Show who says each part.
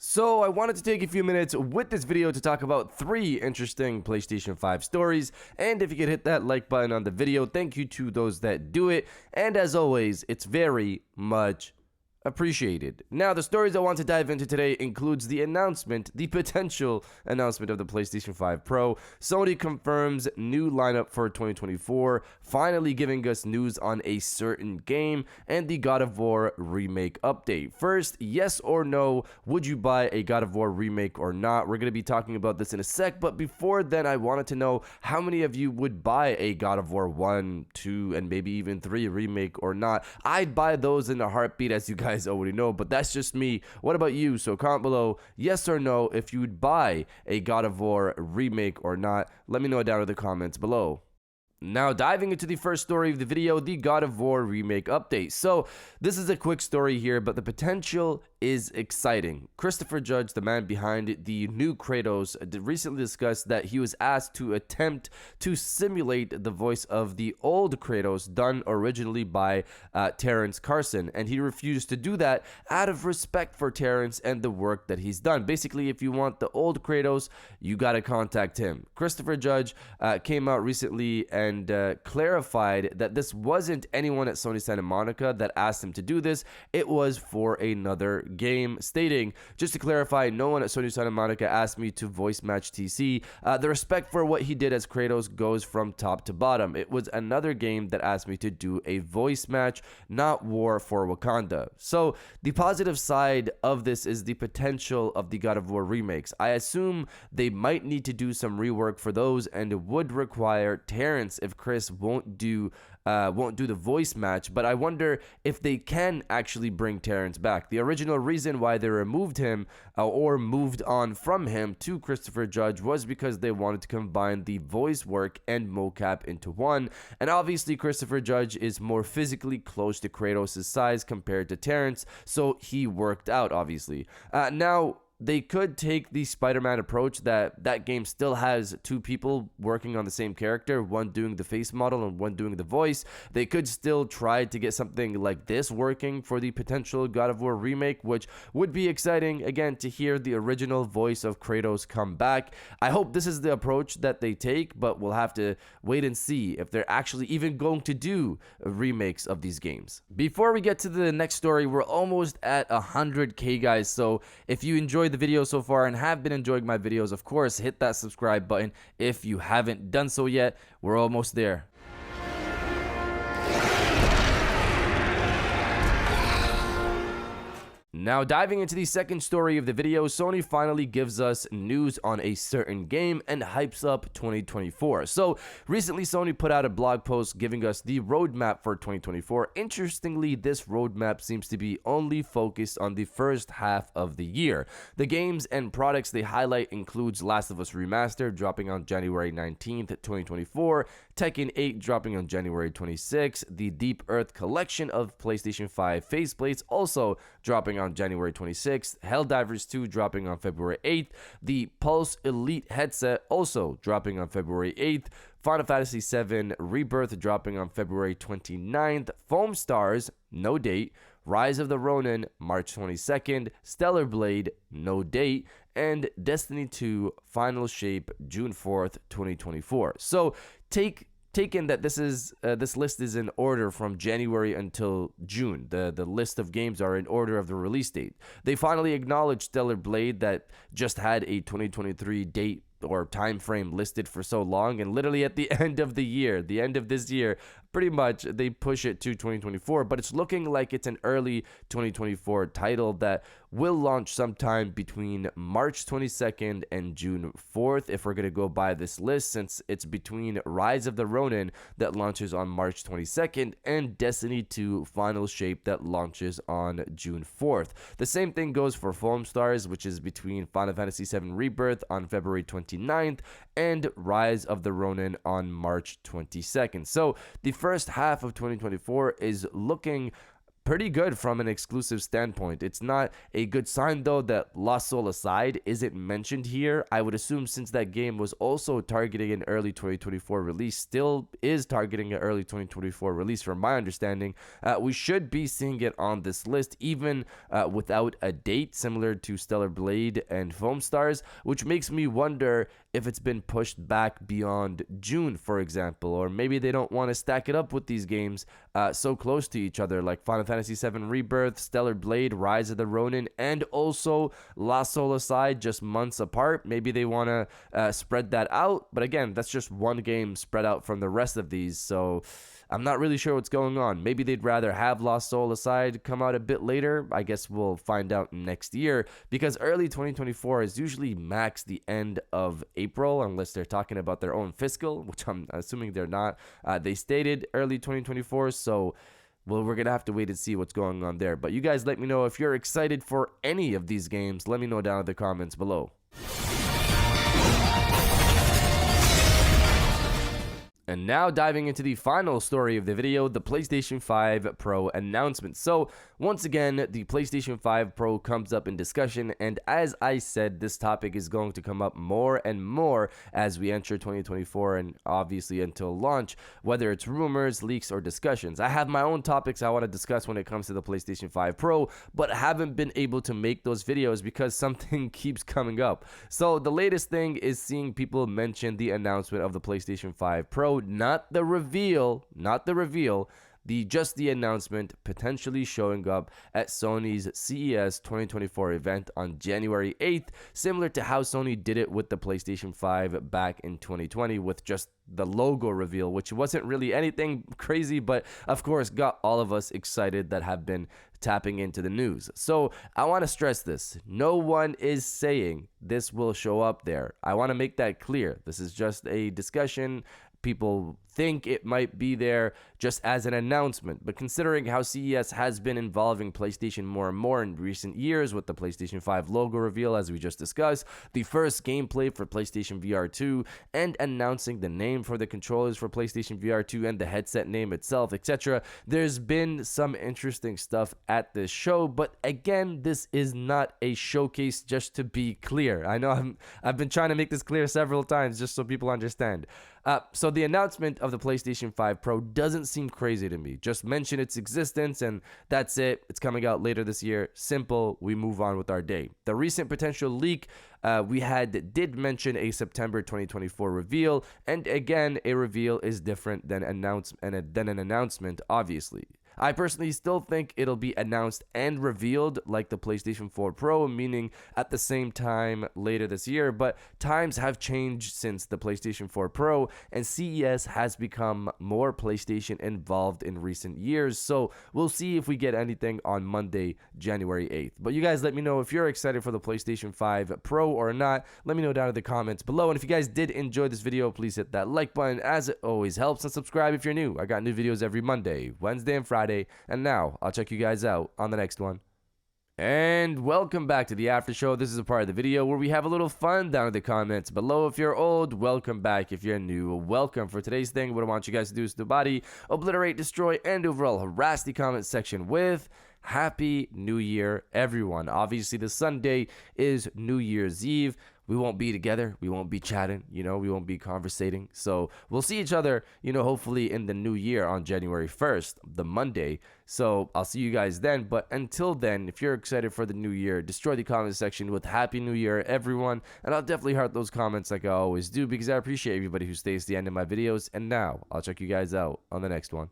Speaker 1: So I wanted to take a few minutes with this video to talk about 3 interesting PlayStation 5 stories, and if you could hit that like button on the video, thank you to those that do it, and as always, it's very much appreciated. Now, the stories I want to dive into today includes the potential announcement of the PlayStation 5 Pro. Sony confirms new lineup for 2024, finally giving us news on a certain game, and the God of War Remake update. First, yes or no, would you buy a God of War Remake or not? We're going to be talking about this in a sec, but before then, I wanted to know how many of you would buy a God of War 1, 2, and maybe even 3 remake or not. I'd buy those in a heartbeat, as you guys already know, but that's just me. What about you? So comment below yes or no if you'd buy a God of War remake or not. Let me know down in the comments below. Now, diving into the first story of the video, the God of War Remake update. So, this is a quick story here, but the potential is exciting. Christopher Judge, the man behind the new Kratos, recently discussed that he was asked to attempt to simulate the voice of the old Kratos done originally by Terrence Carson, and he refused to do that out of respect for Terrence and the work that he's done. Basically, if you want the old Kratos, you gotta contact him. Christopher Judge came out recently and clarified that this wasn't anyone at Sony Santa Monica that asked him to do this. It was for another game, stating, just to clarify, no one at Sony Santa Monica asked me to voice match TC. The respect for what he did as Kratos goes from top to bottom. It was another game that asked me to do a voice match, not War for Wakanda. So the positive side of this is the potential of the God of War remakes. I assume they might need to do some rework for those, and it would require Terrence if Chris won't do the voice match, but I wonder if they can actually bring Terrence back. The original reason why they removed him or moved on from him to Christopher Judge was because they wanted to combine the voice work and mocap into one, and obviously Christopher Judge is more physically close to Kratos' size compared to Terrence, so he worked out, obviously. Now, they could take the Spider-Man approach that game still has 2 people working on the same character, one doing the face model and one doing the voice. They could still try to get something like this working for the potential God of War remake, which would be exciting, again, to hear the original voice of Kratos come back. I hope this is the approach that they take, but we'll have to wait and see if they're actually even going to do remakes of these games. Before we get to the next story, we're almost at 100K, guys, so if you enjoyed the video so far and have been enjoying my videos, of course, hit that subscribe button if you haven't done so yet. We're almost there. Now, diving into the second story of the video, Sony finally gives us news on a certain game and hypes up 2024. So, recently Sony put out a blog post giving us the roadmap for 2024. Interestingly, this roadmap seems to be only focused on the first half of the year. The games and products they highlight includes Last of Us Remastered dropping on January 19th, 2024, Tekken 8 dropping on January 26th, the Deep Earth collection of PlayStation 5 faceplates also dropping on January 26th, Helldivers 2 dropping on February 8th, the Pulse Elite headset also dropping on February 8th, Final Fantasy VII Rebirth dropping on February 29th, Foam Stars, no date, Rise of the Ronin, March 22nd, Stellar Blade, no date, and Destiny 2 Final Shape, June 4th, 2024. So taken that this list is in order from January until June. The list of games are in order of the release date. They finally acknowledged Stellar Blade that just had a 2023 date or time frame listed for so long, and literally at the end of this year, pretty much they push it to 2024, but it's looking like it's an early 2024 title that will launch sometime between March 22nd and June 4th if we're going to go by this list, since it's between Rise of the Ronin that launches on March 22nd and Destiny 2 Final Shape that launches on June 4th. The same thing goes for Foam Stars, which is between Final Fantasy VII Rebirth on February 29th and Rise of the Ronin on March 22nd. So the first half of 2024 is looking pretty good from an exclusive standpoint. It's not a good sign though that Lost Soul Aside isn't mentioned here. I would assume since that game was also targeting an early 2024 release, still is targeting an early 2024 release from my understanding, we should be seeing it on this list even without a date, similar to Stellar Blade and Foam Stars, which makes me wonder if it's been pushed back beyond June, for example, or maybe they don't want to stack it up with these games so close to each other, like Final Fantasy VII Rebirth, Stellar Blade, Rise of the Ronin, and also Lost Soul Aside, just months apart. Maybe they want to spread that out, but again, that's just one game spread out from the rest of these, so I'm not really sure what's going on. Maybe they'd rather have Lost Soul Aside come out a bit later. I guess we'll find out next year, because early 2024 is usually max the end of April, unless they're talking about their own fiscal, which I'm assuming they're not. They stated early 2024, so well, we're going to have to wait and see what's going on there. But you guys let me know if you're excited for any of these games. Let me know down in the comments below. And now diving into the final story of the video, the PlayStation 5 Pro announcement. So once again, the PlayStation 5 Pro comes up in discussion, and as I said, this topic is going to come up more and more as we enter 2024 and obviously until launch, whether it's rumors, leaks, or discussions. I have my own topics I want to discuss when it comes to the PlayStation 5 Pro, but haven't been able to make those videos because something keeps coming up. So the latest thing is seeing people mention the announcement of the PlayStation 5 Pro, not the reveal, just the announcement potentially showing up at Sony's CES 2024 event on January 8th, similar to how Sony did it with the PlayStation 5 back in 2020 with just the logo reveal, which wasn't really anything crazy, but of course got all of us excited that have been tapping into the news. So I want to stress this. No one is saying this will show up there. I want to make that clear. This is just a discussion. People think it might be there just as an announcement, but considering how CES has been involving PlayStation more and more in recent years with the PlayStation 5 logo reveal, as we just discussed, the first gameplay for PlayStation VR 2, and announcing the name for the controllers for PlayStation VR 2 and the headset name itself, etc., there's been some interesting stuff at this show. But again, this is not a showcase, just to be clear. I know I've been trying to make this clear several times just so people understand. So the announcement of the PlayStation 5 Pro doesn't seem crazy to me. Just mention its existence and that's it. It's coming out later this year. Simple. We move on with our day. The recent potential leak did mention a September 2024 reveal, and again, a reveal is different than an announcement, obviously. I personally still think it'll be announced and revealed like the PlayStation 4 Pro, meaning at the same time later this year, but times have changed since the PlayStation 4 Pro, and CES has become more PlayStation involved in recent years, so we'll see if we get anything on Monday, January 8th. But you guys let me know if you're excited for the PlayStation 5 Pro or not. Let me know down in the comments below, and if you guys did enjoy this video, please hit that like button as it always helps, and subscribe if you're new. I got new videos every Monday, Wednesday, and Friday. And now I'll check you guys out on the next one. And welcome back to the after show. This is a part of the video where we have a little fun down in the comments below. If you're old, welcome back. If you're new, welcome. For today's thing, what I want you guys to do is to body, obliterate, destroy, and overall harass the comment section with Happy New Year, everyone. Obviously, the Sunday is New Year's Eve. We won't be together. We won't be chatting. We won't be conversating. So we'll see each other, hopefully in the new year on January 1st, the Monday. So I'll see you guys then. But until then, if you're excited for the new year, destroy the comment section with Happy New Year, everyone. And I'll definitely heart those comments like I always do, because I appreciate everybody who stays to the end of my videos. And now I'll check you guys out on the next one.